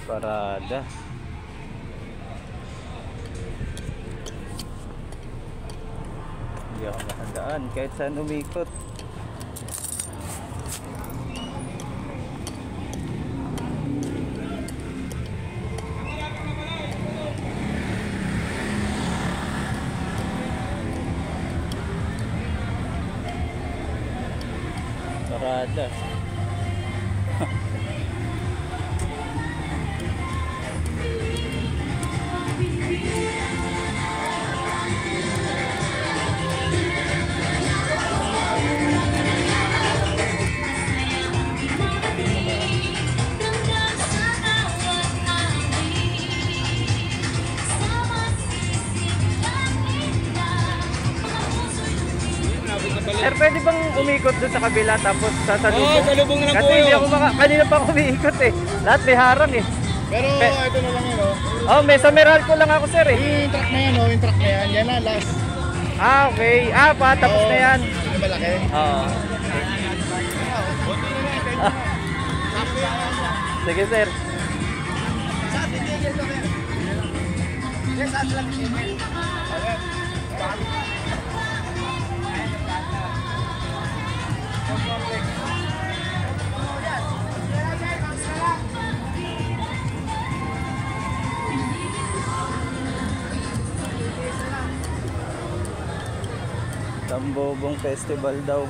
Parada. Hindi ako nakadaan kahit saan umikot. Parada. Sir, pwede bang umikot doon sa kabila tapos sasalubong? Oo, salubong na lang po Kasi hindi yun. ako kanina pa ako umiikot eh. Lahat may harang eh. Pero ito na lang yun, oh. Oh, may sameral ko lang ako sir eh. Yung truck na yan, oh. Yung truck na yan. Yan na, last. Ah, okay. Ah, pa, tapos na yan. Yung malaki. Oo. Sige sir. Sa atin din yan, sir. Yes, sa atin lang din yan. Tambobong Festival daw.